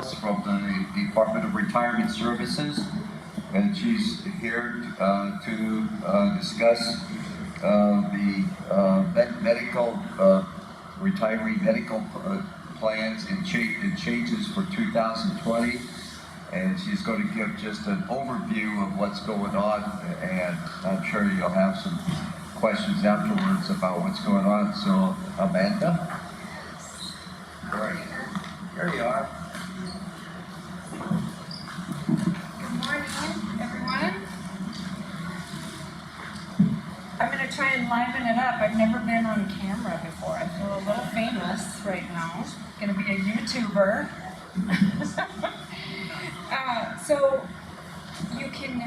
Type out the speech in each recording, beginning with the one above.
from the Department of Retirement Services, and she's here to discuss the medical retiree medical plans and changes for 2020. And she's going to give just an overview of what's going on, and I'm sure you'll have some questions afterwards about what's going on. So, Amanda? Right. Here you are. Good morning, everyone. I'm going to try and liven it up. I've never been on camera before. I feel a little famous right now. I'm going to be a YouTuber. So you can,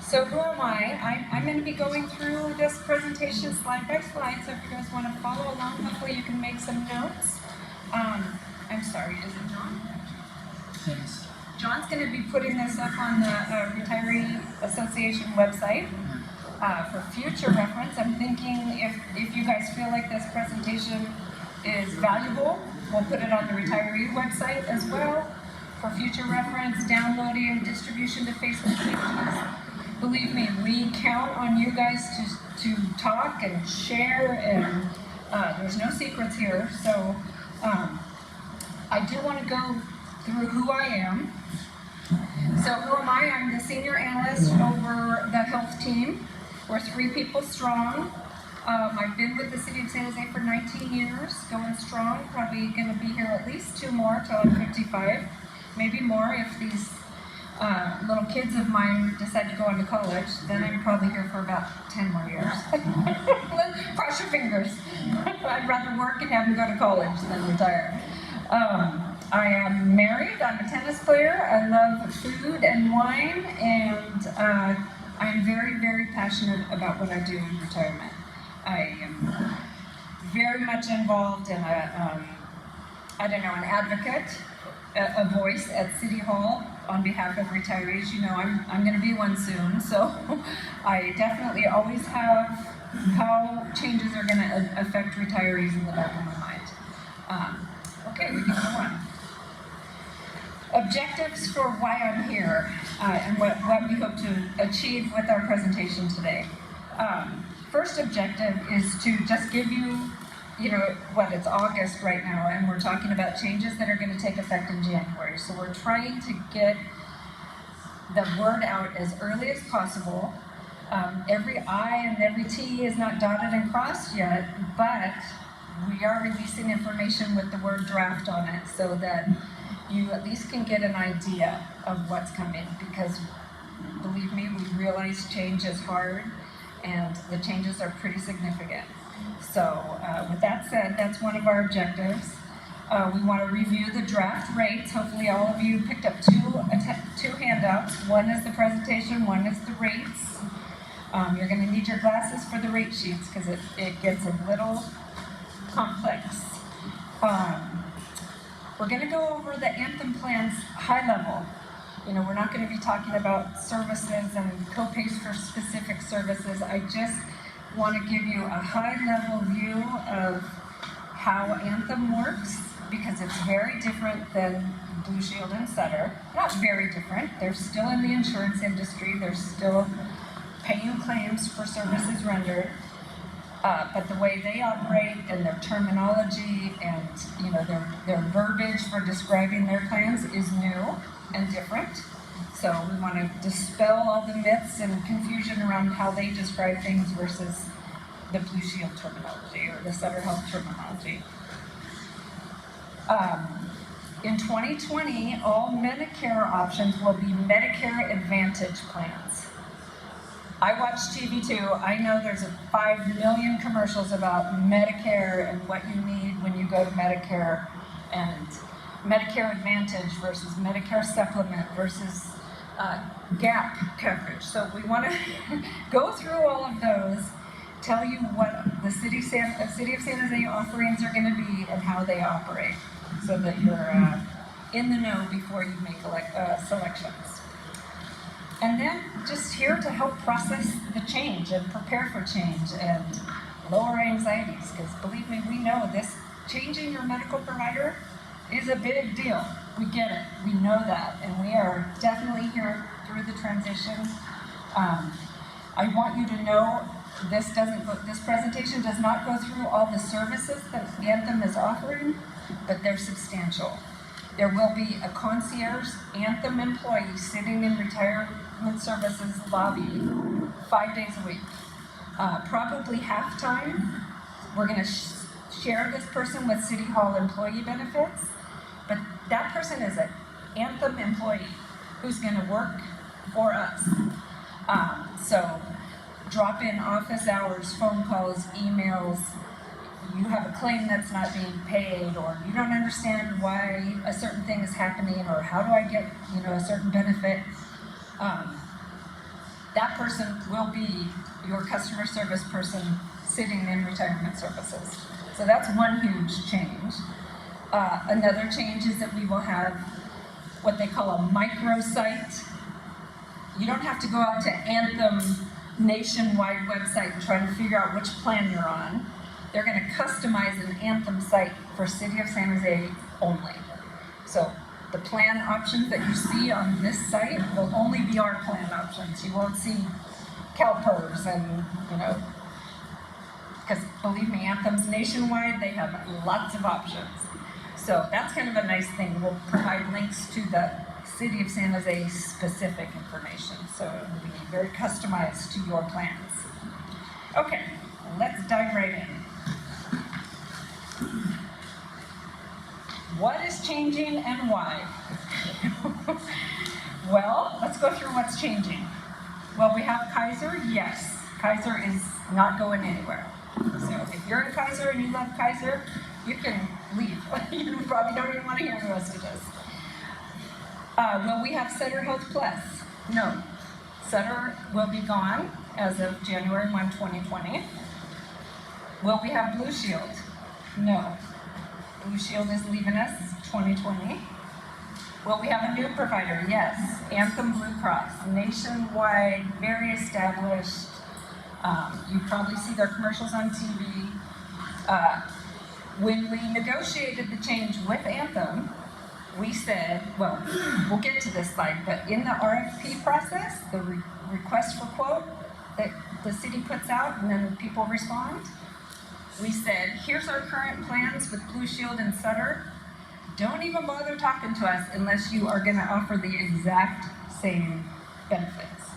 so who am I? I'm going to be going through this presentation slide by slide, so if you guys want to follow along, hopefully you can make some notes. I'm sorry, is it John? Thanks. John's going to be putting this up on the Retiree Association website for future reference. I'm thinking if you guys feel like this presentation is valuable, we'll put it on the retiree website as well for future reference, downloading, distribution to Facebook pages. Believe me, we count on you guys to talk and share, and there's no secrets here. So I do want to go through who I am. So who am I? I'm the senior analyst over the health team. We're 3 people strong. I've been with the City of San Jose for 19 years, going strong. Probably going to be here at least 2 more till I'm 55, maybe more if these little kids of mine decide to go on to college. Then I'm probably here for about 10 more years. Cross your fingers. I'd rather work and have them go to college than retire. I am married. I'm a tennis player. I love food and wine, and I'm very, very passionate about what I do in retirement. I am very much involved in an advocate, a voice at City Hall on behalf of retirees. You know, I'm going to be one soon, so I definitely always have how changes are going to affect retirees in the back of my mind. Okay, we can go on. Objectives for why I'm here and what we hope to achieve with our presentation today. First objective is to just give you, it's August right now, and we're talking about changes that are going to take effect in January. So we're trying to get the word out as early as possible. Every I and every T is not dotted and crossed yet, but we are releasing information with the word draft on it so that you at least can get an idea of what's coming, because believe me, we realize change is hard and the changes are pretty significant. So with that said, that's one of our objectives. We want to review the draft rates. Hopefully all of you picked up two handouts. One is the presentation, one is the rates. You're going to need your glasses for the rate sheets because it gets a little complex. We're going to go over the Anthem plans high level. We're not going to be talking about services and co-pays for specific services. I just want to give you a high-level view of how Anthem works, because it's very different than Blue Shield and Sutter. Not very different. They're still in the insurance industry. They're still paying claims for services rendered. But the way they operate and their terminology and their verbiage for describing their plans is new and different. So we want to dispel all the myths and confusion around how they describe things versus the Blue Shield terminology or the Sutter Health terminology. In 2020, all Medicare options will be Medicare Advantage plans. I watch TV too. I know there's 5 million commercials about Medicare and what you need when you go to Medicare, and Medicare Advantage versus Medicare Supplement versus gap coverage. So we want to go through all of those, tell you what the City of San Jose offerings are going to be and how they operate, so that you're in the know before you make selections. And then just here to help process the change and prepare for change and lower anxieties, because believe me, we know this changing your medical provider is a big deal. We get it, we know that, and we are definitely here through the transition. I want you to know this presentation does not go through all the services that Anthem is offering, but they're substantial. There will be a concierge Anthem employee sitting in retirement services lobby 5 days a week. Probably half-time, we're gonna share this person with City Hall employee benefits, but that person is an Anthem employee who's gonna work for us. So drop in office hours, phone calls, emails. You have a claim that's not being paid, or you don't understand why a certain thing is happening, or how do I get, a certain benefit. That person will be your customer service person sitting in retirement services. So that's one huge change. Another change is that we will have what they call a microsite. You don't have to go out to Anthem nationwide website and try to figure out which plan you're on. They're going to customize an Anthem site for City of San Jose only. So the plan options that you see on this site will only be our plan options. You won't see CalPERS and, because believe me, Anthem's nationwide, they have lots of options. So that's kind of a nice thing. We'll provide links to the City of San Jose specific information. So it will be very customized to your plans. Okay, let's dive right in. What is changing and why? Well, let's go through what's changing. Well, we have Kaiser. Yes, Kaiser is not going anywhere. So if you're in Kaiser and you love Kaiser, you can leave. You probably don't even want to hear the rest of this. Will we have Sutter Health Plus? No. Sutter will be gone as of January 1, 2020. Will we have Blue Shield? No. Blue Shield is leaving us 2020. Will we have a new provider? Yes. Anthem Blue Cross, nationwide, very established. You probably see their commercials on TV. When we negotiated the change with Anthem, we said, well, we'll get to this slide, but in the RFP process, the request for quote that the city puts out and then people respond, we said, here's our current plans with Blue Shield and Sutter. Don't even bother talking to us unless you are gonna offer the exact same benefits.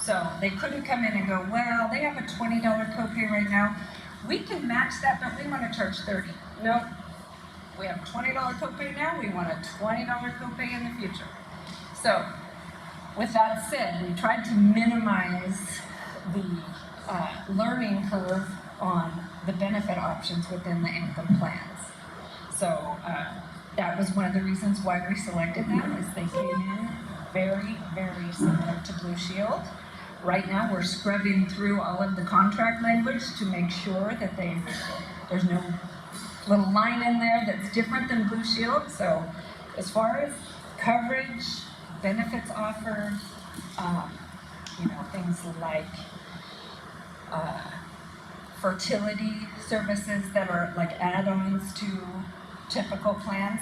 So they couldn't come in and go, well, they have a $20 copay right now. We can match that, but we wanna charge $30. Nope. We have a $20 copay now, we want a $20 copay in the future. So, with that said, we tried to minimize the learning curve on the benefit options within the Anthem plans. So, that was one of the reasons why we selected them, is they came in very, very similar to Blue Shield. Right now, we're scrubbing through all of the contract language to make sure that there's no little line in there that's different than Blue Shield. So as far as coverage, benefits offered, things like fertility services that are like add-ons to typical plans.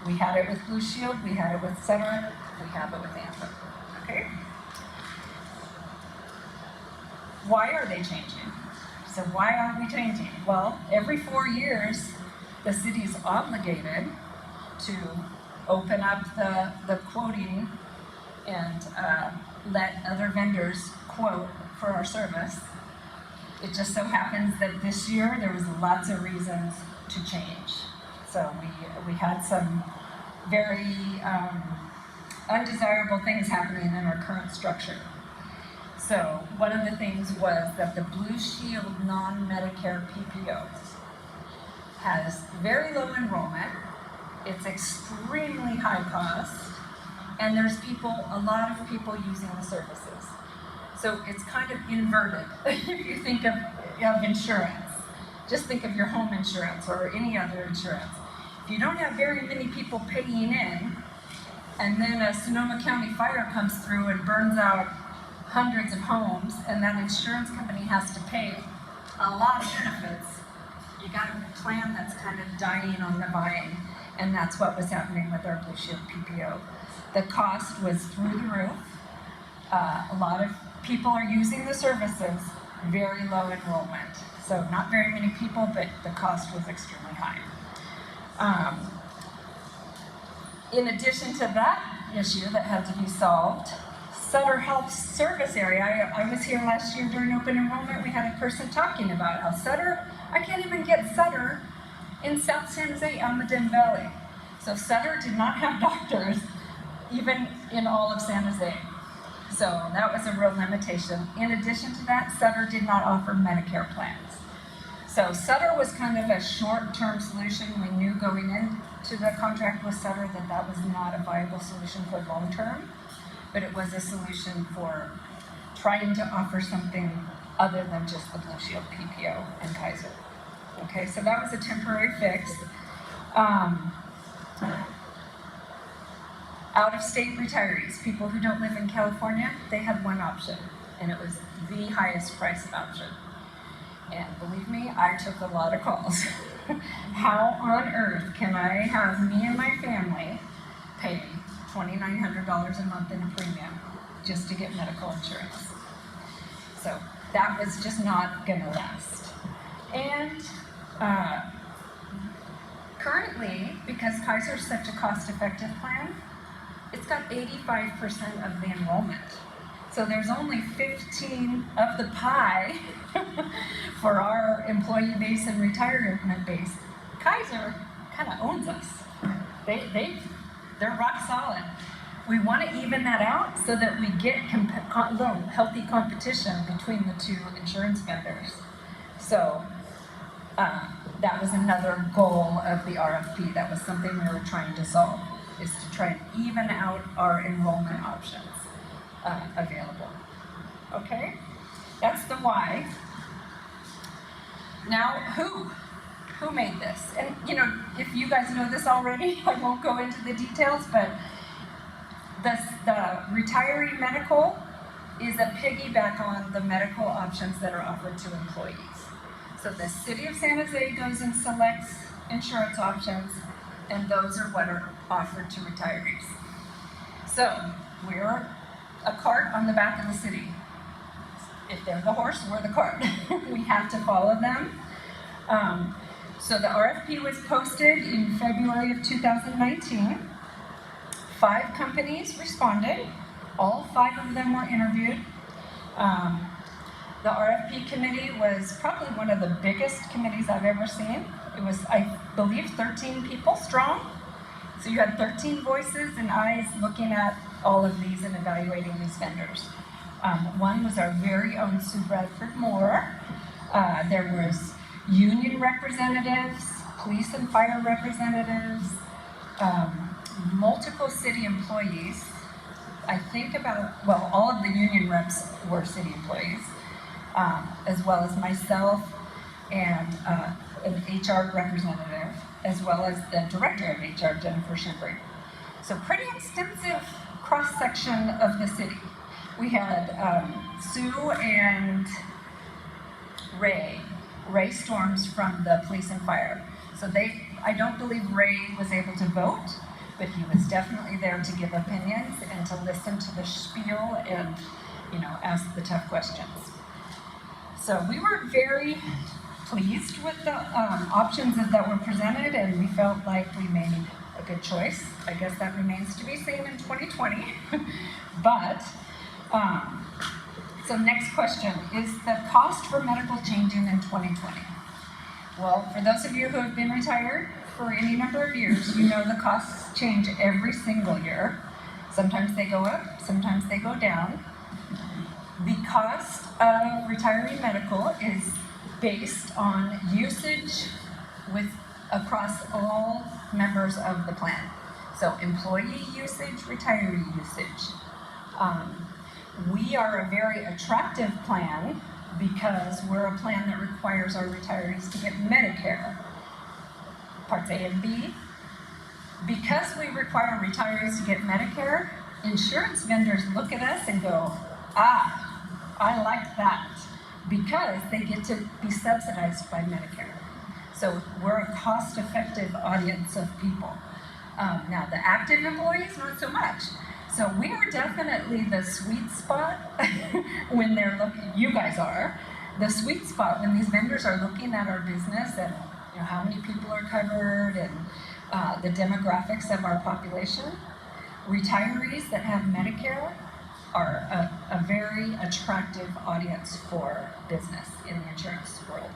We had it with Blue Shield, we had it with Sutter, we have it with Anthem, okay? Why are they changing? So why are we changing? Well, every 4 years, the city is obligated to open up the quoting and let other vendors quote for our service. It just so happens that this year there was lots of reasons to change. So we had some very undesirable things happening in our current structure. So one of the things was that the Blue Shield non-Medicare PPO has very low enrollment, it's extremely high cost, and there's a lot of people using the services. So it's kind of inverted if you think of insurance. Just think of your home insurance or any other insurance. If you don't have very many people paying in, and then a Sonoma County fire comes through and burns out hundreds of homes, and that insurance company has to pay a lot of benefits, You got a plan that's kind of dying on the vine, and that's what was happening with our Blue Shield PPO. The cost was through the roof. A lot of people are using the services, very low enrollment. So not very many people, but the cost was extremely high. In addition to that issue that had to be solved, Sutter Health Service Area, I was here last year during open enrollment, we had a person talking about how Sutter, I can't even get Sutter in South San Jose, Almaden Valley. So Sutter did not have doctors, even in all of San Jose. So that was a real limitation. In addition to that, Sutter did not offer Medicare plans. So Sutter was kind of a short-term solution. We knew going into the contract with Sutter that that was not a viable solution for long-term, but it was a solution for trying to offer something other than just the Blue Shield PPO and Kaiser. Okay, so that was a temporary fix. Out-of-state retirees, people who don't live in California, they had one option, and it was the highest price option. And believe me, I took a lot of calls. How on earth can I have me and my family pay $2,900 a month in a premium just to get medical insurance? So that was just not gonna last. And currently, because Kaiser is such a cost-effective plan, it's got 85% of the enrollment. So there's only 15 of the pie for our employee base and retirement base. Kaiser kind of owns us. They're rock solid. We want to even that out so that we get healthy competition between the two insurance vendors. So that was another goal of the RFP. That was something we were trying to solve, is to try and even out our enrollment options available. Okay, that's the why. Now, who made this? And you know, if you guys know this already, I won't go into the details, but the retiree medical is a piggyback on the medical options that are offered to employees. So the city of San Jose goes and selects insurance options, and those are what are offered to retirees. So we're a cart on the back of the city. If they're the horse, we're the cart. We have to follow them. So the RFP was posted in February of 2019. 5 companies responded. All 5 of them were interviewed. The RFP committee was probably one of the biggest committees I've ever seen. It was, I believe, 13 people strong. So you had 13 voices and eyes looking at all of these and evaluating these vendors. One was our very own Sue Bradford Moore. There was union representatives, police and fire representatives, multiple city employees. I think all of the union reps were city employees, as well as myself and an HR representative, as well as the director of HR, Jennifer Shembry. So pretty extensive cross-section of the city. We had Sue and Ray Storms from the police and fire. So I don't believe Ray was able to vote, but he was definitely there to give opinions and to listen to the spiel and, you know, ask the tough questions. So we were very pleased with the options that were presented, and we felt like we made a good choice. I guess that remains to be seen in 2020. But, so next question, is the cost for medical changing in 2020? Well, for those of you who have been retired for any number of years, you know the costs change every single year. Sometimes they go up, sometimes they go down. The cost of retiree medical is based on usage across all members of the plan. So employee usage, retiree usage. We are a very attractive plan because we're a plan that requires our retirees to get Medicare, Parts A and B. Because we require retirees to get Medicare, insurance vendors look at us and go, I like that, because they get to be subsidized by Medicare. So So we're a cost-effective audience of people. Now the active employees, not so much. So we are definitely the sweet spot when they're looking, you guys are, the sweet spot when these vendors are looking at our business and how many people are covered and the demographics of our population. Retirees that have Medicare are a very attractive audience for business in the insurance world.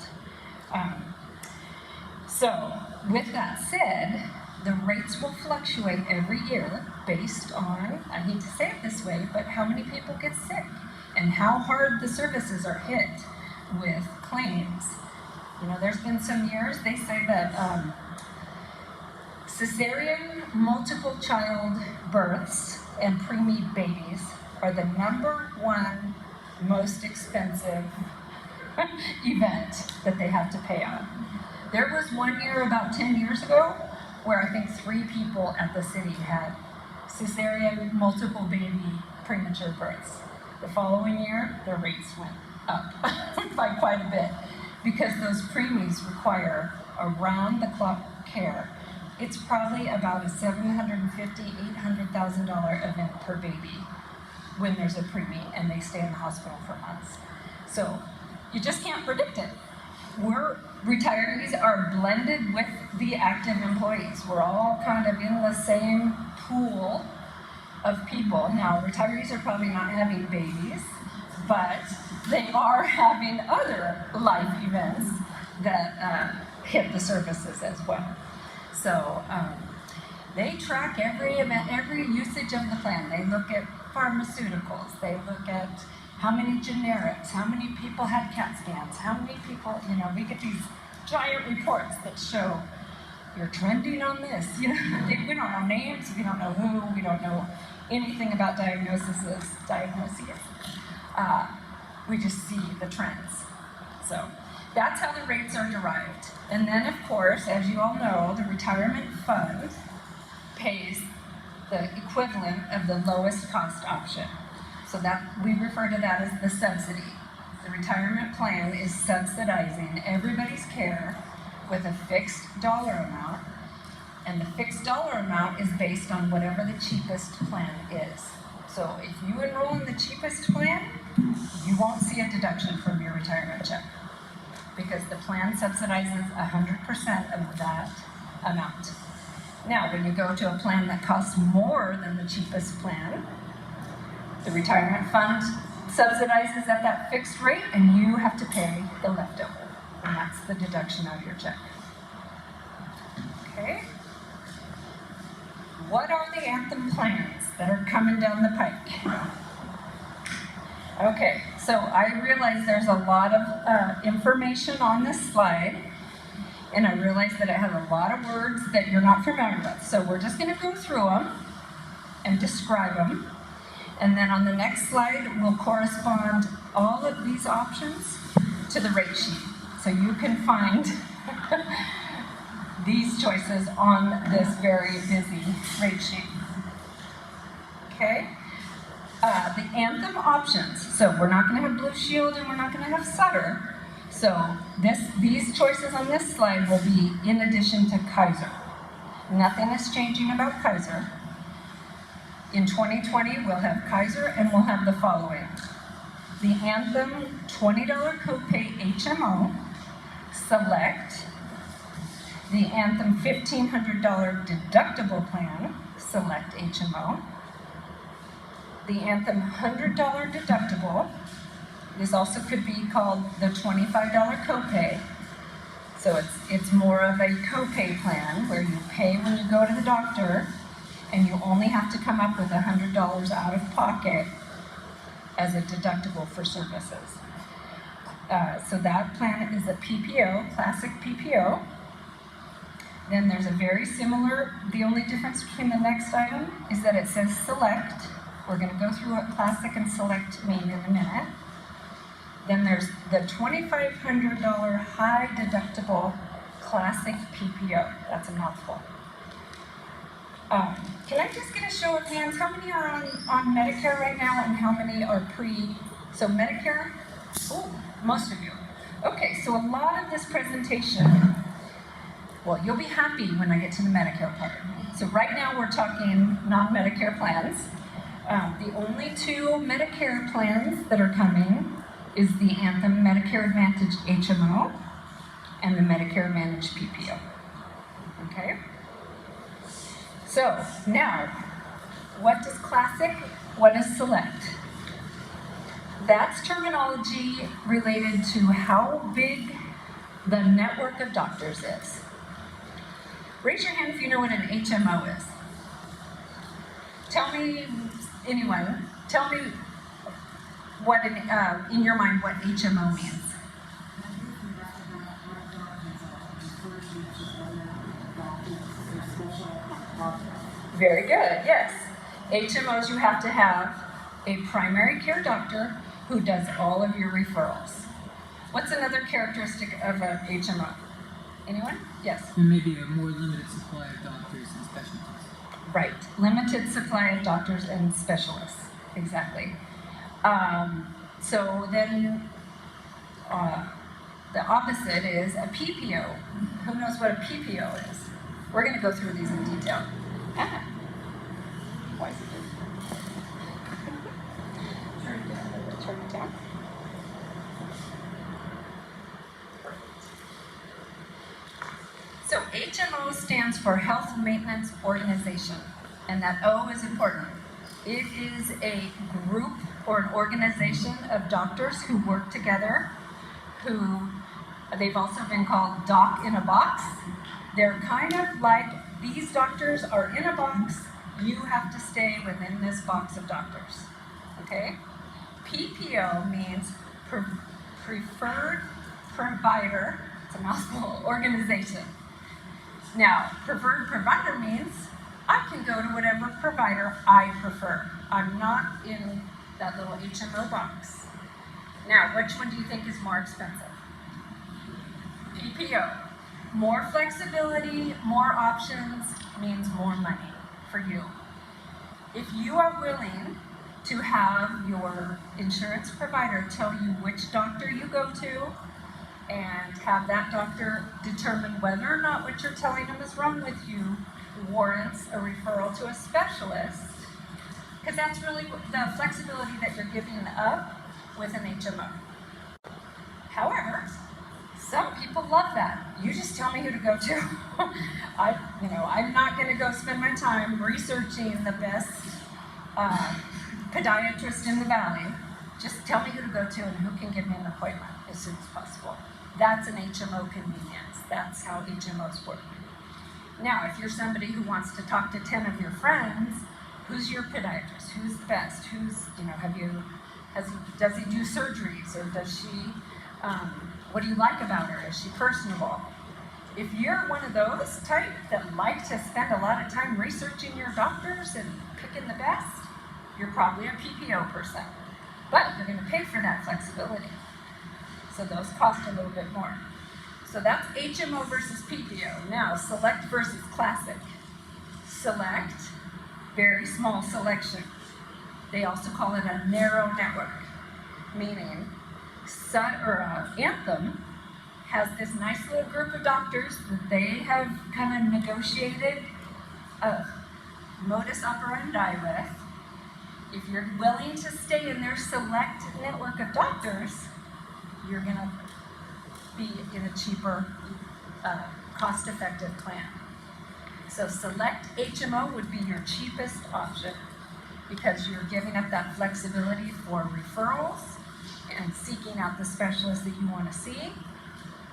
So with that said, the rates will fluctuate every year based on, I hate to say it this way, but how many people get sick and how hard the services are hit with claims. There's been some years, they say that cesarean multiple child births and preemie babies are the #1 most expensive event that they have to pay on. There was one year about 10 years ago where I think 3 people at the city had cesarean multiple baby premature births. The following year, the rates went up by quite a bit because those preemies require around-the-clock care. It's probably about a $750,000, $800,000 event per baby when there's a preemie and they stay in the hospital for months. So you just can't predict it. Retirees are blended with the active employees. We're all kind of in the same pool of people. Now, retirees are probably not having babies, but they are having other life events that hit the services as well. So they track every event, every usage of the plan. They look at pharmaceuticals. They look at how many generics, how many people had CAT scans, how many people, we get these giant reports that show you're trending on this. We don't know names, we don't know who, we don't know anything about diagnoses. We just see the trends. So that's how the rates are derived. And then, of course, as you all know, the retirement fund pays the equivalent of the lowest cost option. So that we refer to that as the subsidy. The retirement plan is subsidizing everybody's care with a fixed dollar amount, and the fixed dollar amount is based on whatever the cheapest plan is. So if you enroll in the cheapest plan, you won't see a deduction from your retirement check because the plan subsidizes 100% of that amount. Now, when you go to a plan that costs more than the cheapest plan, the retirement fund subsidizes at that fixed rate and you have to pay the leftover. And that's the deduction out of your check. Okay? What are the Anthem plans that are coming down the pike? Okay, so I realize there's a lot of information on this slide, and I realize that it has a lot of words that you're not familiar with. So we're just going to go through them and describe them. And then on the next slide, we'll correspond all of these options to the rate sheet. So you can find these choices on this very busy rate sheet. Okay? The Anthem options. So we're not going to have Blue Shield and we're not going to have Sutter. So these choices on this slide will be in addition to Kaiser. Nothing is changing about Kaiser. In 2020, we'll have Kaiser and we'll have the following. The Anthem $20 copay HMO, Select. The Anthem $1,500 deductible plan, Select HMO. The Anthem $100 deductible. This also could be called the $25 copay. So it's more of a copay plan where you pay when you go to the doctor and you only have to come up with $100 out of pocket as a deductible for services. So that plan is a PPO, classic PPO. Then there's a very similar, the only difference between the next item is that it says select. We're going to go through what classic and select mean in a minute. Then there's the $2,500 high deductible classic PPO. That's a mouthful. Can I just get a show of hands? How many are on Medicare right now and how many are so Medicare? Oh, most of you. Okay, so a lot of this presentation Well, you'll be happy when I get to the Medicare part. So right now we're talking non-Medicare plans. The only two Medicare plans that are coming is the Anthem Medicare Advantage HMO and the Medicare Advantage PPO. Okay? So now, what is classic? What is select? That's terminology related to how big the network of doctors is. Raise your hand if you know what an HMO is. Tell me, anyone, tell me what, in your mind, what HMO means. Very good, yes. HMOs, you have to have a primary care doctor who does all of your referrals. What's another characteristic of an HMO? Anyone? Yes? There may be a more limited supply of doctors and specialties. Right, limited supply of doctors and specialists, exactly. So then the opposite is a PPO. Who knows what a PPO is? We're going to go through these in detail. Why is it turn it down? So HMO stands for Health Maintenance Organization, and that O is important. It is a group or an organization of doctors who work together, who they've also been called doc in a box. They're kind of like, these doctors are in a box, you have to stay within this box of doctors, okay? PPO means Preferred Provider, it's a mouthful, organization. Now, preferred provider means I can go to whatever provider I prefer. I'm not in that little HMO box. Now, which one do you think is more expensive? PPO. More flexibility, more options means more money for you. If you are willing to have your insurance provider tell you which doctor you go to and have that doctor determine whether or not what you're telling them is wrong with you warrants a referral to a specialist, because that's really the flexibility that you're giving up with an HMO. However, some people love that. You just tell me who to go to. I'm not going to go spend my time researching the best podiatrist in the valley. Just tell me who to go to and who can give me an appointment as soon as possible. That's an HMO convenience. That's how HMOs work. Now, if you're somebody who wants to talk to 10 of your friends, who's your podiatrist? Who's the best? Does he do surgeries, or does she, what do you like about her? Is she personable? If you're one of those type that like to spend a lot of time researching your doctors and picking the best, you're probably a PPO person. But you're going to pay for that flexibility. So those cost a little bit more. So that's HMO versus PPO. Now, select versus classic. Select, very small selection. They also call it a narrow network, meaning Anthem has this nice little group of doctors that they have kind of negotiated a modus operandi with. If you're willing to stay in their select network of doctors, you're going to be in a cheaper, cost-effective plan. So select HMO would be your cheapest option because you're giving up that flexibility for referrals and seeking out the specialist that you want to see.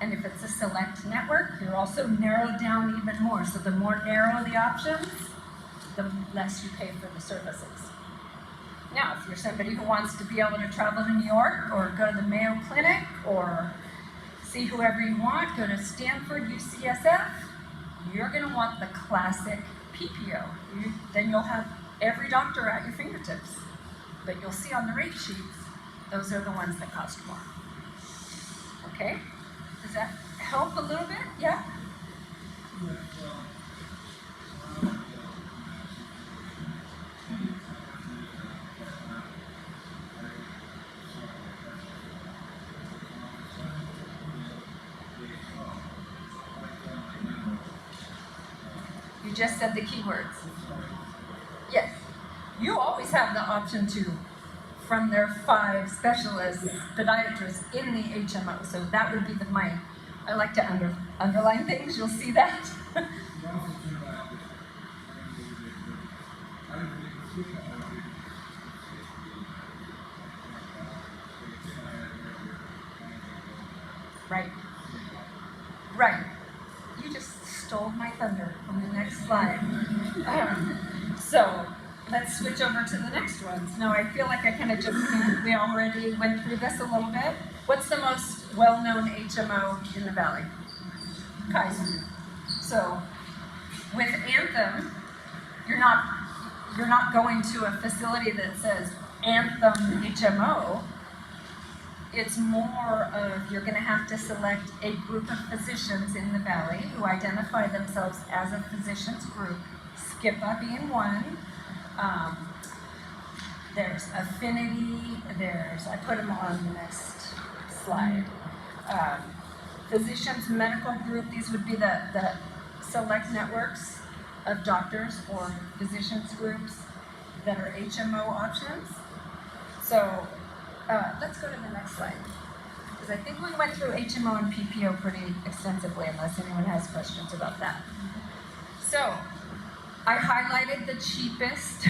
And if it's a select network, you're also narrowed down even more. So the more narrow the options, the less you pay for the services. Now, if you're somebody who wants to be able to travel to New York or go to the Mayo Clinic or see whoever you want, go to Stanford, UCSF, you're going to want the classic PPO. Then you'll have every doctor at your fingertips. But you'll see on the rate sheets, those are the ones that cost more. Okay? Does that help a little bit? Yeah? just said the keywords. Yes. You always have the option to, from their 5 specialists, podiatrists in the HMO. So that would be I like to underline things. You'll see that. Right. Right. You just stole my thunder on the next slide. So let's switch over to the next ones. Now I feel like I kind of we already went through this a little bit. What's the most well-known HMO in the Valley? Kaiser. So with Anthem, you're not going to a facility that says Anthem HMO. It's more of you're going to have to select a group of physicians in the Valley who identify themselves as a physicians group, SJREA being one. There's Affinity, I put them on the next slide. Physicians Medical Group, these would be the select networks of doctors or physicians groups that are HMO options. So let's go to the next slide, because I think we went through HMO and PPO pretty extensively, unless anyone has questions about that. So I highlighted the cheapest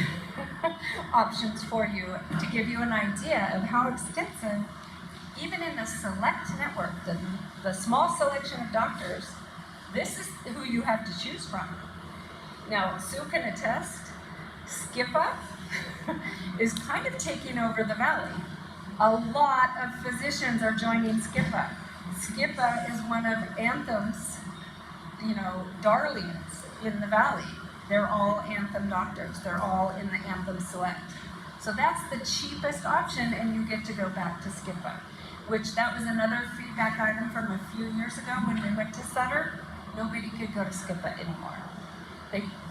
options for you to give you an idea of how extensive, even in the select network, the small selection of doctors, this is who you have to choose from. Now, Sue can attest, SJREA is kind of taking over the Valley. A lot of physicians are joining SJREA. SJREA is one of Anthem's, darlings in the Valley. They're all Anthem doctors. They're all in the Anthem Select. So that's the cheapest option, and you get to go back to SJREA, which that was another feedback item from a few years ago when we went to Sutter. Nobody could go to SJREA anymore.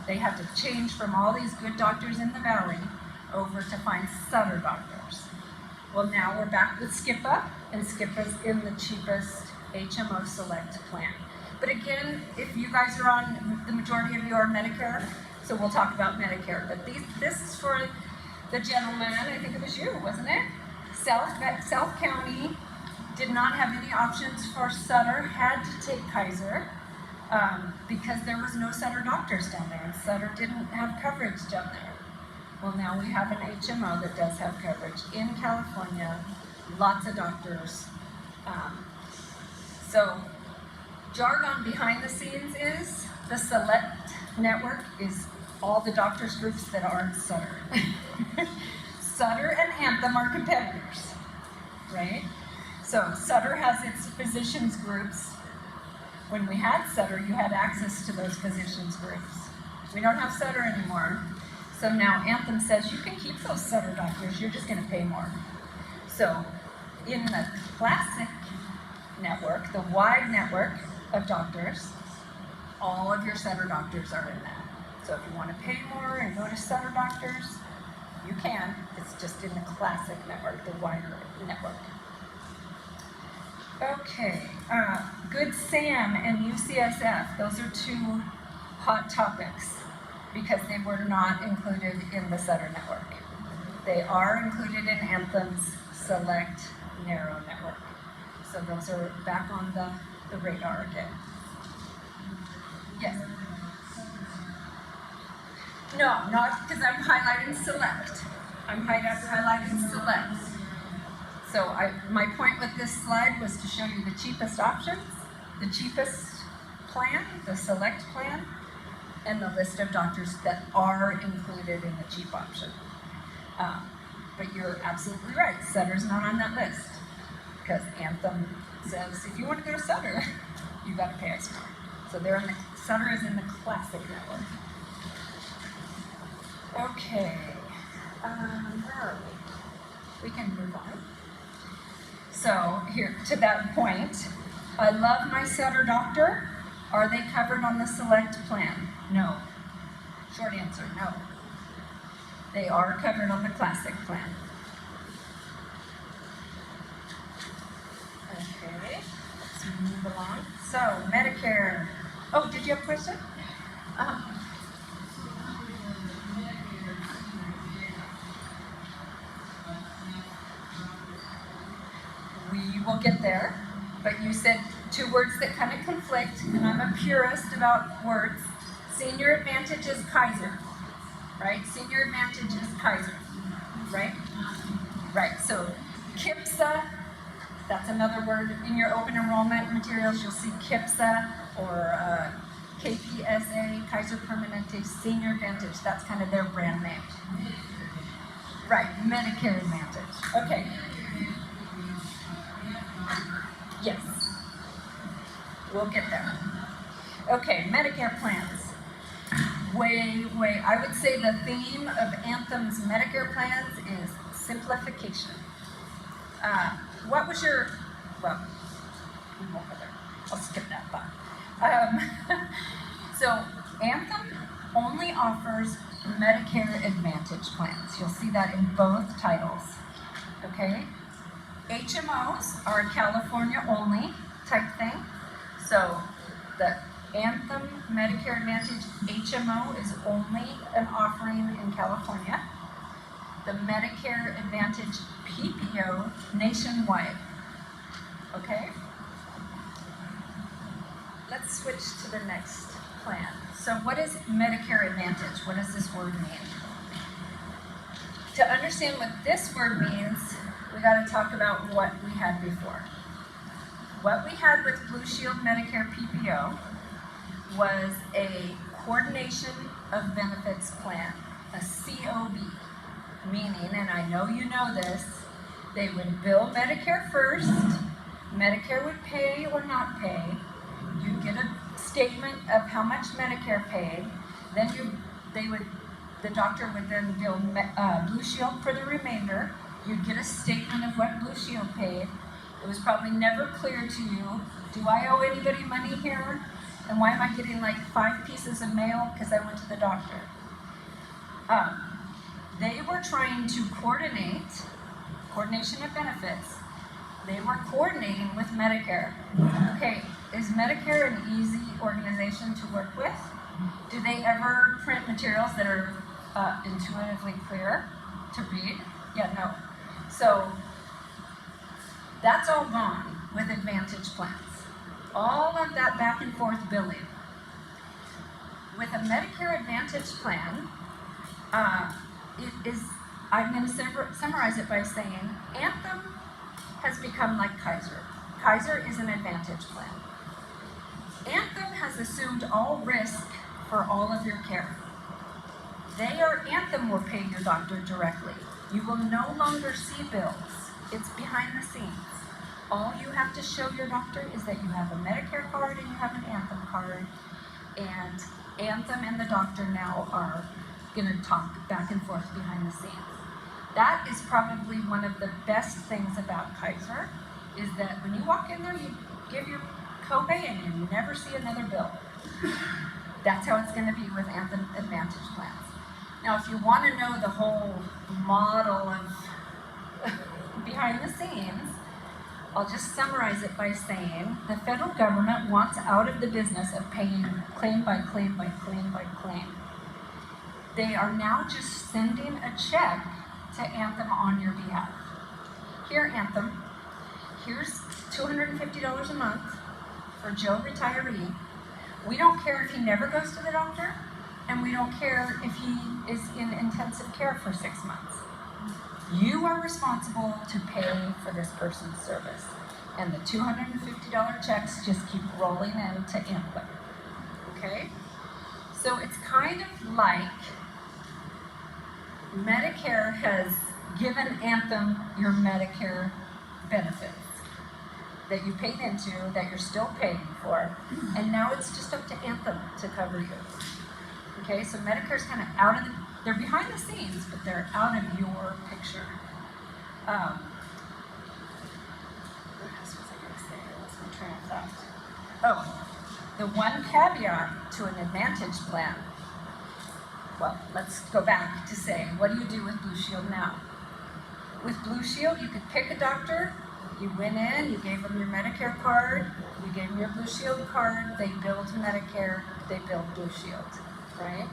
They had to change from all these good doctors in the Valley over to find Sutter doctors. Well, now we're back with SJREA, and SJREA's in the cheapest HMO Select plan. But again, if you guys are on, the majority of you are Medicare, so we'll talk about Medicare. But this is for the gentleman, I think it was you, wasn't it? South County did not have any options for Sutter, had to take Kaiser because there was no Sutter doctors down there, and Sutter didn't have coverage down there. Well, now we have an HMO that does have coverage in California, lots of doctors. So jargon behind the scenes is the Select Network is all the doctors groups that aren't Sutter. Sutter and Anthem are competitors, right? So Sutter has its physicians groups. When we had Sutter, you had access to those physicians groups. We don't have Sutter anymore. So now Anthem says you can keep those Sutter doctors, you're just going to pay more. So in the classic network, the wide network of doctors, all of your Sutter doctors are in that. So if you want to pay more and go to Sutter doctors, you can. It's just in the classic network, the wider network. Okay, Good Sam and UCSF, those are two hot topics because they were not included in the Sutter network. They are included in Anthem's Select Narrow network. So those are back on the radar again. Yes? No, not because I'm highlighting Select. I'm highlighting Select. So my point with this slide was to show you the cheapest options, the cheapest plan, the Select plan, and the list of doctors that are included in the cheap option. But you're absolutely right, Sutter's not on that list because Anthem says if you want to go to Sutter, you got to pay us more. So Sutter is in the classic network. Okay, where are we? We can move on. So here, to that point, I love my Sutter doctor. Are they covered on the Select plan? No. Short answer, no. They are covered on the Classic plan. Okay, let's move along. So, Medicare. Oh, did you have a question? we'll get there. But you said two words that kind of conflict, and I'm a purist about words. Senior Advantage is Kaiser, right? Senior Advantage is Kaiser, right? Right, so KIPSA, that's another word. In your open enrollment materials, you'll see KIPSA or KPSA, Kaiser Permanente Senior Advantage. That's kind of their brand name. Right, Medicare Advantage. Okay. Yes. We'll get there. Okay, Medicare plans. I would say the theme of Anthem's Medicare plans is simplification. What was your, well, we won't go there. I'll skip that thought. So Anthem only offers Medicare Advantage plans. You'll see that in both titles, okay? HMOs are a California only type thing. So the Anthem Medicare Advantage HMO is only an offering in California. The Medicare Advantage PPO nationwide, okay? Let's switch to the next plan. So what is Medicare Advantage? What does this word mean? To understand what this word means, we got to talk about what we had before. What we had with Blue Shield Medicare PPO was a coordination of benefits plan, a COB, meaning, and I know you know this, they would bill Medicare first, Medicare would pay or not pay, you'd get a statement of how much Medicare paid, then the doctor would then bill Blue Shield for the remainder, you'd get a statement of what Blue Shield paid. It was probably never clear to you, do I owe anybody money here? And why am I getting like 5 pieces of mail? Because I went to the doctor. They were trying to coordination of benefits. They were coordinating with Medicare. Okay, is Medicare an easy organization to work with? Do they ever print materials that are intuitively clear to read? Yeah, no. So that's all gone with Advantage plans. All of that back and forth billing. With a Medicare Advantage plan, I'm going to summarize it by saying, Anthem has become like Kaiser. Kaiser is an Advantage plan. Anthem has assumed all risk for all of your care. Anthem will pay your doctor directly. You will no longer see bills. It's behind the scenes. All you have to show your doctor is that you have a Medicare card and you have an Anthem card, and Anthem and the doctor now are going to talk back and forth behind the scenes. That is probably one of the best things about Kaiser, is that when you walk in there, you give your copay and you never see another bill. That's how it's going to be with Anthem Advantage plans. Now, if you want to know the whole model of behind the scenes, I'll just summarize it by saying the federal government wants out of the business of paying claim by claim by claim by claim. They are now just sending a check to Anthem on your behalf. Here, Anthem, here's $250 a month for Joe retiree. We don't care if he never goes to the doctor, and we don't care if he is in intensive care for 6 months. You are responsible to pay for this person's service. And the $250 checks just keep rolling into Anthem. Okay? So it's kind of like Medicare has given Anthem your Medicare benefits that you paid into, that you're still paying for, and now it's just up to Anthem to cover you. Okay, so Medicare's kind of out of they're behind the scenes, but they're out of your picture. What else was I going to say? I lost my train of thought. Oh, the one caveat to an Advantage plan. Well, let's go back to say, what do you do with Blue Shield now? With Blue Shield, you could pick a doctor. You went in, you gave them your Medicare card, you gave them your Blue Shield card, they billed Medicare, they billed Blue Shield, right?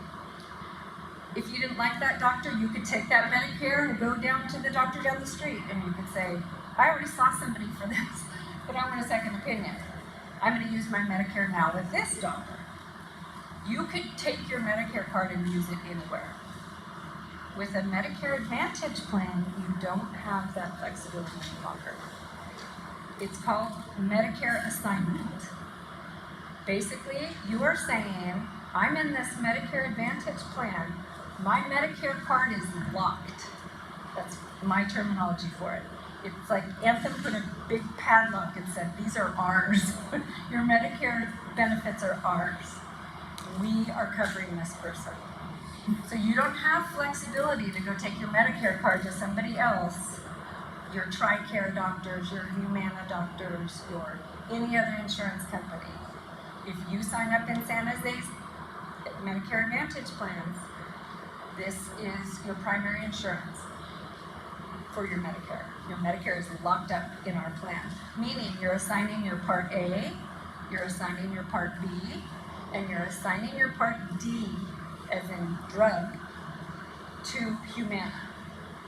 If you didn't like that doctor, you could take that Medicare and go down to the doctor down the street and you could say, I already saw somebody for this, but I want a second opinion. I'm going to use my Medicare now with this doctor. You could take your Medicare card and use it anywhere. With a Medicare Advantage plan, you don't have that flexibility any longer. It's called Medicare assignment. Basically, you are saying, I'm in this Medicare Advantage plan, my Medicare card is locked. That's my terminology for it. It's like Anthem put a big padlock and said, these are ours. Your Medicare benefits are ours. We are covering this person. So you don't have flexibility to go take your Medicare card to somebody else, your TRICARE doctors, your Humana doctors, your any other insurance company. If you sign up in San Jose's Medicare Advantage plans, this is your primary insurance for your Medicare. Your Medicare is locked up in our plan, meaning you're assigning your Part A, you're assigning your Part B, and you're assigning your Part D, as in drug, to Humana.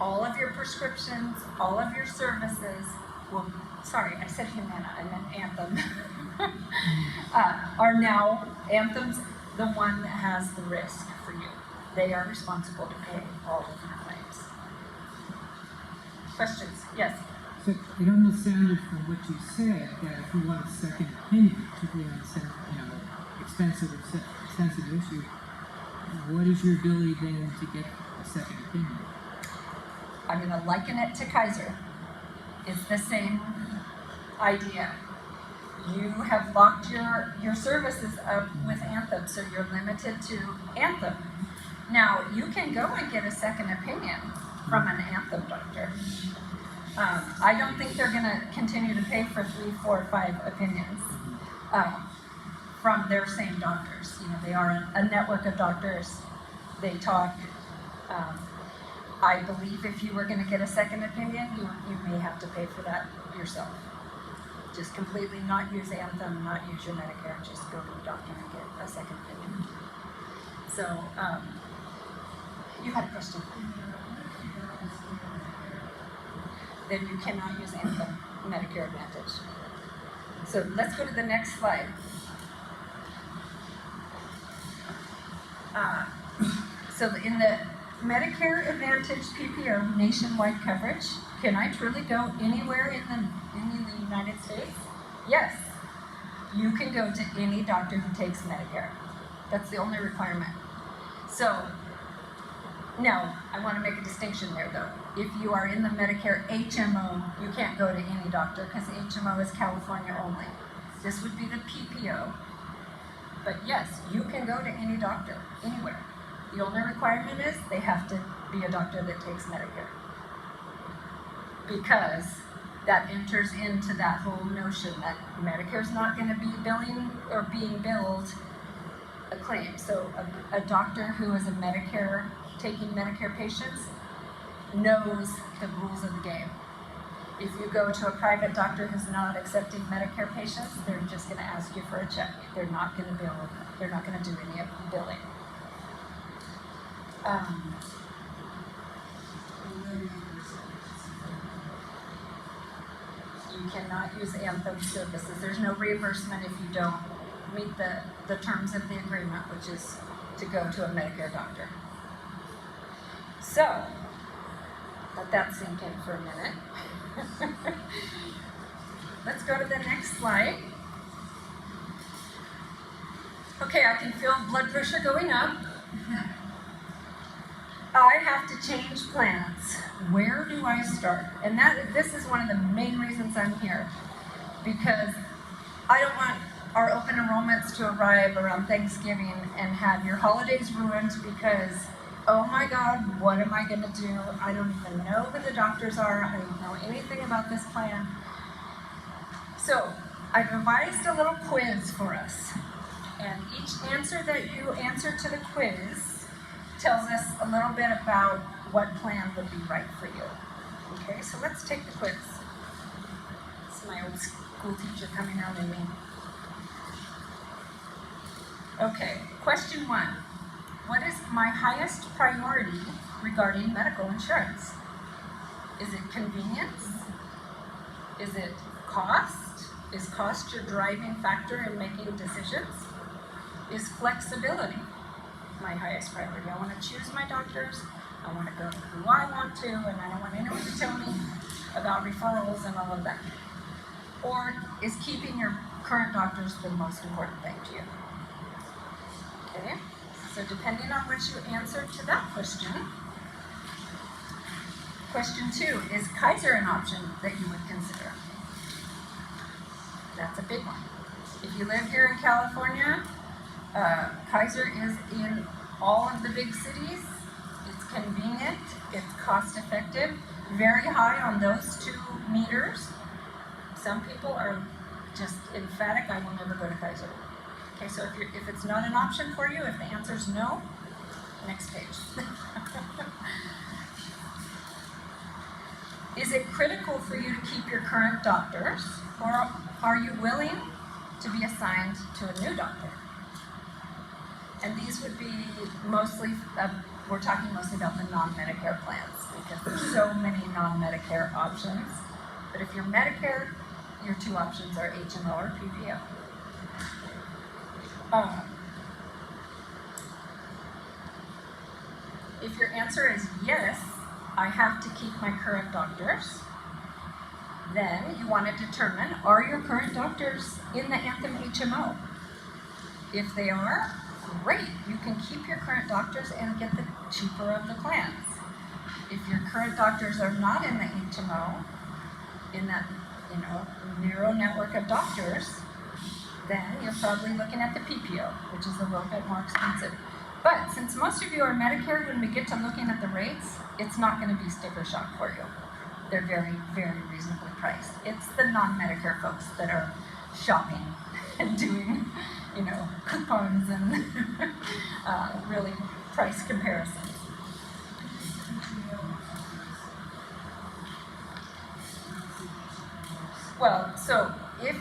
All of your prescriptions, all of your services, well, sorry, I said Humana, I meant Anthem, are now, Anthem's the one that has the risk for you. They are responsible to pay all of your claims. Questions? Yes? So it almost sounded from what you said that if you want a second opinion, particularly on expensive issue, what is your ability then to get a second opinion? I'm going to liken it to Kaiser. It's the same idea. You have locked your services up with Anthem, so you're limited to Anthem. Now, you can go and get a second opinion from an Anthem doctor. I don't think they're going to continue to pay for 3, 4, 5 opinions from their same doctors. You know, they are a network of doctors. They talk. I believe if you were going to get a second opinion, you may have to pay for that yourself. Just completely not use Anthem, not use your Medicare, just go to the doctor and get a second opinion. So, you had a question. Then you cannot use Anthem Medicare Advantage. So let's go to the next slide. So in the Medicare Advantage PPO nationwide coverage, can I truly go anywhere in the United States? Yes. You can go to any doctor who takes Medicare. That's the only requirement. So, now, I want to make a distinction there though. If you are in the Medicare HMO, you can't go to any doctor because HMO is California only. This would be the PPO. But yes, you can go to any doctor, anywhere. The only requirement is they have to be a doctor that takes Medicare. Because that enters into that whole notion that Medicare's not going to be billing or being billed a claim. So a doctor who is taking Medicare patients knows the rules of the game. If you go to a private doctor who's not accepting Medicare patients, they're just going to ask you for a check. They're not going to bill. They're not going to do any of the billing. You cannot use Anthem services. There's no reimbursement if you don't meet the terms of the agreement, which is to go to a Medicare doctor. So, let that sink in for a minute. Let's go to the next slide. Okay, I can feel blood pressure going up. I have to change plans. Where do I start? And this is one of the main reasons I'm here. Because I don't want our open enrollments to arrive around Thanksgiving and have your holidays ruined because, oh my God, what am I going to do? I don't even know who the doctors are. I don't know anything about this plan. So I've devised a little quiz for us. And each answer that you answer to the quiz tells us a little bit about what plan would be right for you. Okay, so let's take the quiz. It's my old school teacher coming out in me. Okay, question 1. What is my highest priority regarding medical insurance? Is it convenience, Is it cost? Is cost your driving factor in making decisions? Is flexibility my highest priority? I want to choose my doctors, I want to go to who I want to, and I don't want anyone to tell me about referrals and all of that. Or is keeping your current doctors the most important thing to you? Okay, so depending on what you answered to that question, question 2, is Kaiser an option that you would consider? That's a big one. If you live here in California, Kaiser is in all of the big cities. It's convenient, it's cost effective, very high on those 2 meters. Some people are just emphatic, I will never go to Kaiser. Okay, so if it's not an option for you, if the answer is no, next page. Is it critical for you to keep your current doctors, or are you willing to be assigned to a new doctor? And these would be mostly, we're talking mostly about the non-Medicare plans, because there's so many non-Medicare options. But if you're Medicare, your 2 options are HMO or PPO. If your answer is yes, I have to keep my current doctors, then you want to determine, are your current doctors in the Anthem HMO? If they are, great, you can keep your current doctors and get the cheaper of the plans. If your current doctors are not in the HMO, in that narrow network of doctors, then you're probably looking at the PPO, which is a little bit more expensive. But since most of you are Medicare, when we get to looking at the rates, it's not going to be sticker shock for you. They're very, very reasonably priced. It's the non-Medicare folks that are shopping and doing, coupons and really price comparisons. Well, so if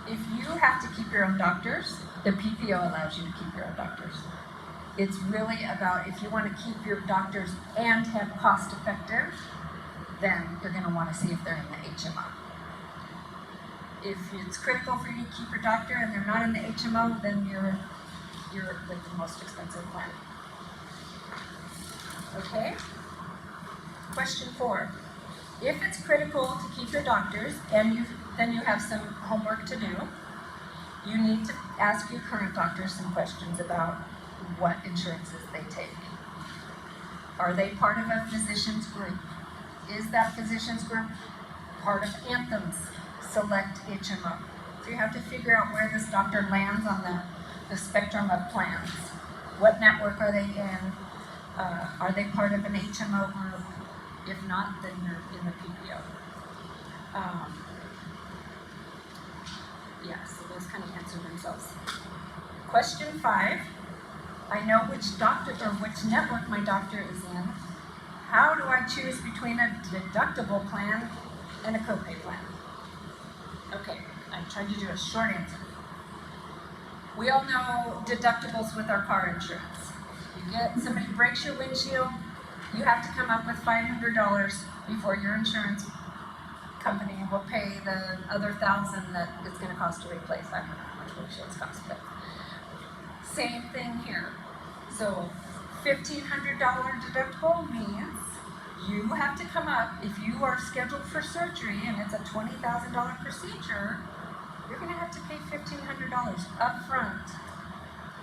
you have to keep your own doctors, the PPO allows you to keep your own doctors. It's really about, if you want to keep your doctors and have cost effective, then you're going to want to see if they're in the HMO. If it's critical for you to keep your doctor and they're not in the HMO, then you're with the most expensive plan. Okay? Question 4. If it's critical to keep your doctors and then you have some homework to do, you need to ask your current doctors some questions about what insurances they take. Are they part of a physician's group? Is that physician's group part of Anthem's select HMO? So you have to figure out where this doctor lands on the spectrum of plans. What network are they in? Are they part of an HMO group? If not, then you're in the PPO. So those kind of answer themselves. Question 5. I know which doctor or which network my doctor is in. How do I choose between a deductible plan and a copay plan? Okay, I tried to do a short answer. We all know deductibles with our car insurance. Somebody breaks your windshield, you have to come up with $500 before your insurance company will pay the other $1,000 that it's going to cost to replace. I don't know how much windshields cost, but same thing here. So $1,500 deductible means you have to come up, if you are scheduled for surgery and it's a $20,000 procedure, you're going to have to pay $1,500 up front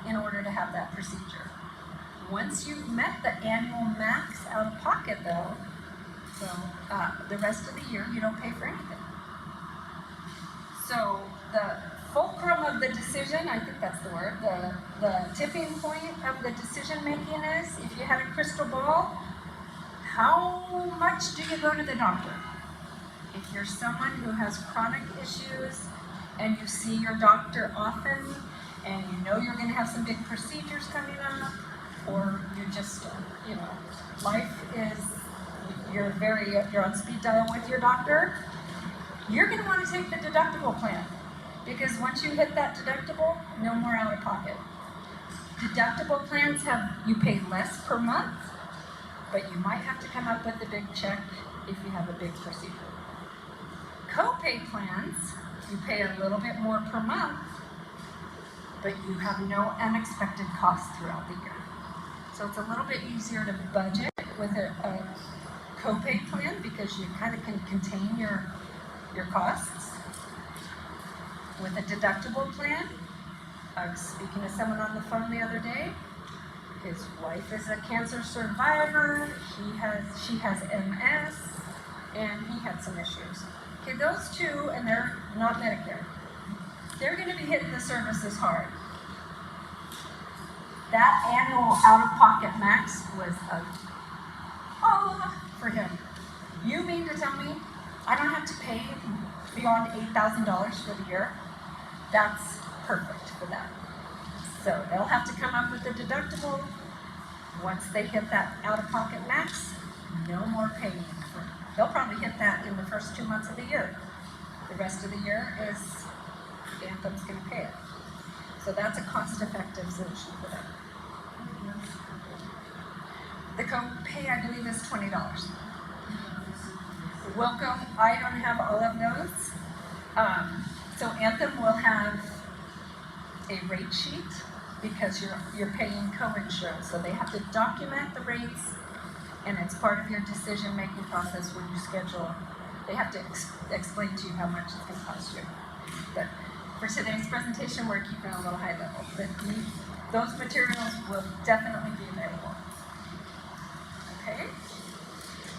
in order to have that procedure. Once you've met the annual max out of pocket though, so the rest of the year you don't pay for anything. So the fulcrum of the decision, I think that's the word, the tipping point of the decision making is, if you had a crystal ball, how much do you go to the doctor? If you're someone who has chronic issues and you see your doctor often and you know you're going to have some big procedures coming up, or you're just, life is, you're on speed dial with your doctor, you're going to want to take the deductible plan. Because once you hit that deductible, no more out of pocket. Deductible plans you pay less per month, but you might have to come up with a big check if you have a big procedure. Copay plans, you pay a little bit more per month, but you have no unexpected costs throughout the year. So it's a little bit easier to budget with a copay plan because you kind of can contain your costs. With a deductible plan, I was speaking to someone on the phone the other day. His wife is a cancer survivor. She has MS, and he had some issues. Okay, those two, and they're not Medicare. They're going to be hitting the services hard. That annual out-of-pocket max was for him. You mean to tell me I don't have to pay beyond $8,000 for the year? That's perfect for them. So they'll have to come up with a deductible. Once they hit that out-of-pocket max, no more paying. They'll probably hit that in the first 2 months of the year. The rest of the year is Anthem's going to pay it. So that's a cost-effective solution for them. The copay, I believe, is $20. Welcome, I don't have all of those. So Anthem will have a rate sheet because you're paying co-insurance. So they have to document the rates, and it's part of your decision-making process when you schedule. They have to explain to you how much it's going to cost you. But for today's presentation, we're keeping it a little high level. But those materials will definitely be available. Okay?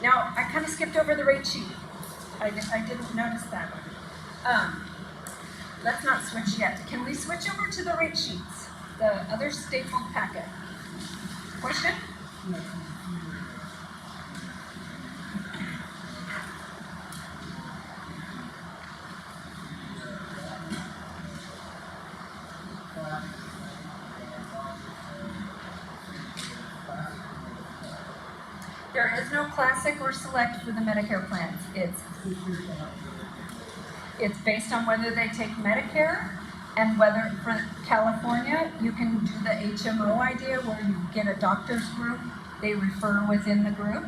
Now, I kind of skipped over the rate sheet. I didn't notice that. Let's not switch yet. Can we switch over to the rate sheets? The other stapled packet. Question? There is no classic or select for the Medicare plans. It's based on whether they take Medicare and whether for California you can do the HMO idea where you get a doctor's group, they refer within the group.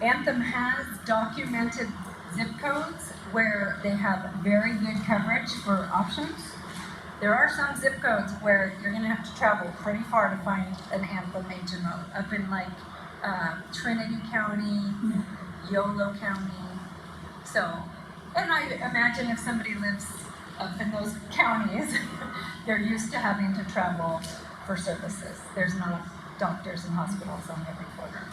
Anthem has documented zip codes where they have very good coverage for options. There are some zip codes where you're going to have to travel pretty far to find an Anthem HMO, up in like Trinity County, Yolo County. So, and I imagine if somebody lives up in those counties, they're used to having to travel for services. There's not doctors and hospitals on every corner.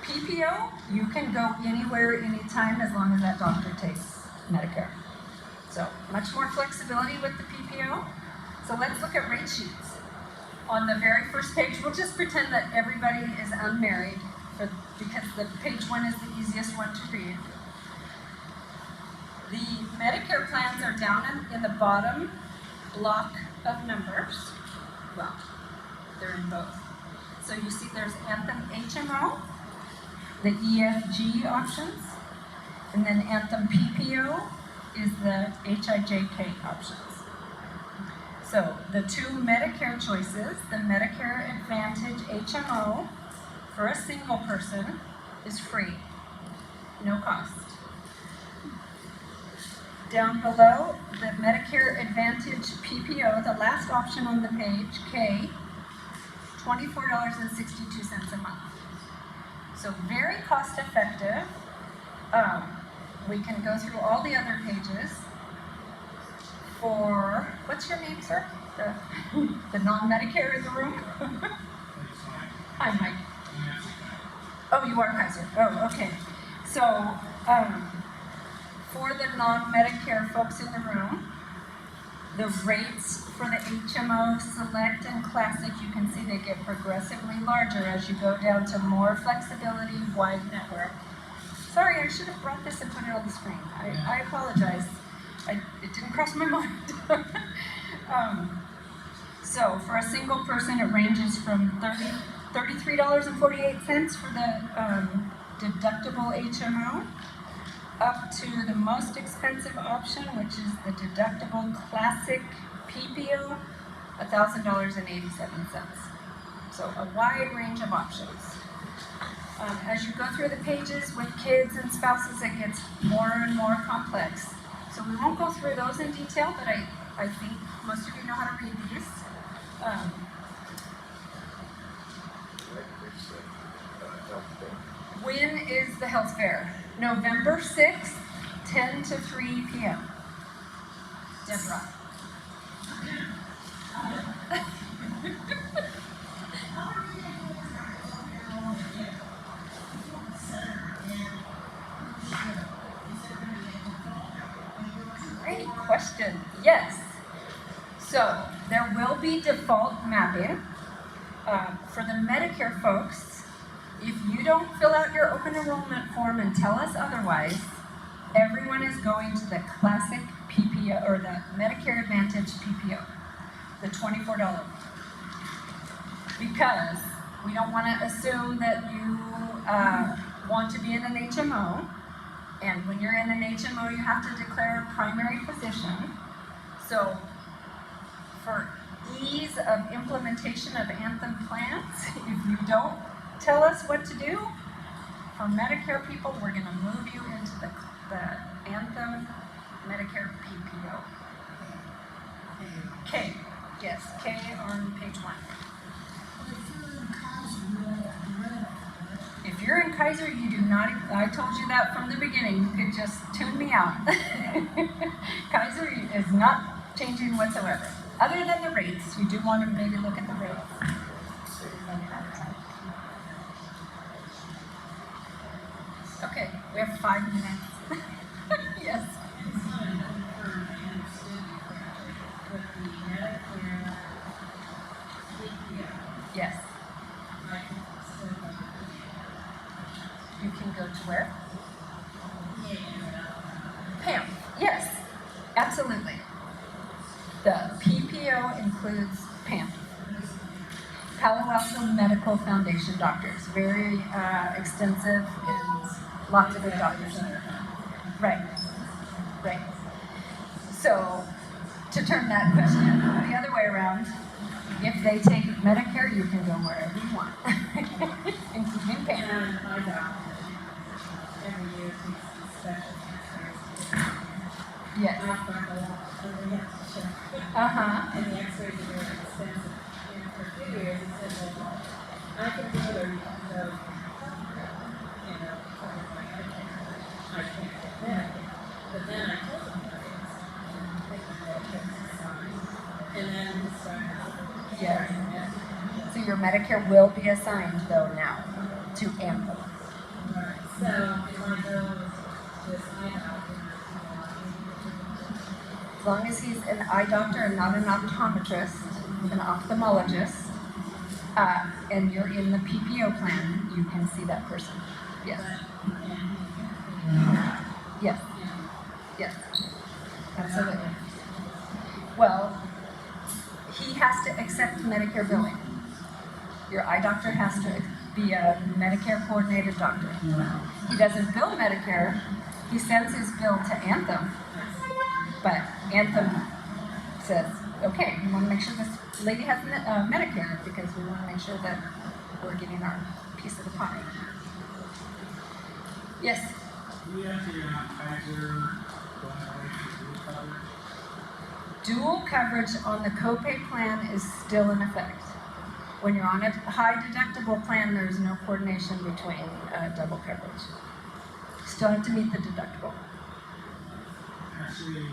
PPO, you can go anywhere, anytime, as long as that doctor takes Medicare. So much more flexibility with the PPO. So let's look at rate sheets. On the very first page, we'll just pretend that everybody is unmarried because the page 1 is the easiest one to read. The Medicare plans are down in the bottom block of numbers. Well, they're in both. So you see there's Anthem HMO, the EFG options, and then Anthem PPO is the HIJK options. So the two Medicare choices, the Medicare Advantage HMO for a single person is free, no cost. Down below, the Medicare Advantage PPO, the last option on the page, K, $24.62 a month. So very cost effective. We can go through all the other pages. For, what's your name, sir? The non-Medicare in the room? Hi, Mike. Oh, you are Kaiser. Oh, okay. So, for the non-Medicare folks in the room, the rates for the HMO, Select, and Classic, you can see they get progressively larger as you go down to more flexibility, wide network. Sorry, I should have brought this and put it on the screen. I apologize. It didn't cross my mind. So for a single person, it ranges from $33.48 for the deductible HMO up to the most expensive option, which is the deductible Classic PPO, $1,000.87. So a wide range of options. As you go through the pages with kids and spouses, it gets more and more complex. So we won't go through those in detail, but I think most of you know how to read these. When is the health fair? November 6th, 10 to 3 p.m. Deborah. Great question. Yes. So there will be default mapping. For the Medicare folks, if you don't fill out your open enrollment form and tell us otherwise, everyone is going to the classic PPO or the Medicare Advantage PPO, the $24. Because we don't want to assume that you want to be in an HMO, and when you're in an HMO, you have to declare a primary physician. So for ease of implementation of Anthem plans, if you don't tell us what to do, for Medicare people, we're going to move you into the Anthem Medicare PPO. K, yes, K on page 1. If you're in Kaiser, you do not, I told you that from the beginning, you could just tune me out. Kaiser is not changing whatsoever. Other than the rates, you do want to maybe look at the rates. Okay, we have 5 minutes. Yes. Yes. You can go to where? Pam. Yes, absolutely. The PPO includes PAM, Palo Alto Medical Foundation doctors, very extensive and lots of good doctors. Right, right. So, to turn that question the other way around, if they take Medicare, you can go wherever you want, including PAM. Every year takes special Yes. And the x-rays are very expensive. And for a few years, it said, well, I can do it or you can go, cover my Medicare. I can't get Medicare. But then I told them that I take my Medicare and then started. Yes. So your Medicare will be assigned, though, now to Anthem. Right. So if I go to this eye doctor, As long as he's an eye doctor and not an optometrist, an ophthalmologist, and you're in the PPO plan, you can see that person. Yes. Yes. Yes. Absolutely. Well, he has to accept Medicare billing. Your eye doctor has to be a Medicare coordinated doctor. He doesn't bill Medicare, he sends his bill to Anthem. But Anthem says, okay, we want to make sure this lady has Medicare because we want to make sure that we're getting our piece of the pie. Yes? Do we actually Kaiser going away for dual Dual coverage? coverage on the copay plan is still in effect. When you're on a high deductible plan, there's no coordination between double coverage. Still have to meet the deductible. Actually,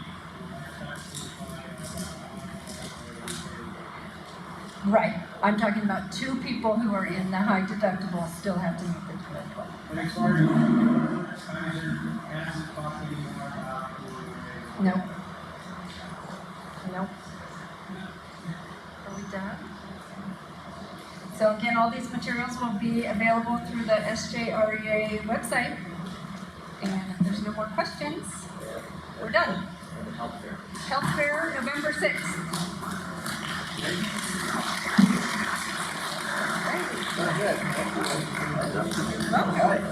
Right. I'm talking about 2 people who are in the high deductible still have to meet the deductible. but as far as Kaiser hasn't talked anymore about Nope. Nope. Are we done? So again, all these materials will be available through the SJREA website. And if there's no more questions, we're done. Health fair, November 6th. Welcome.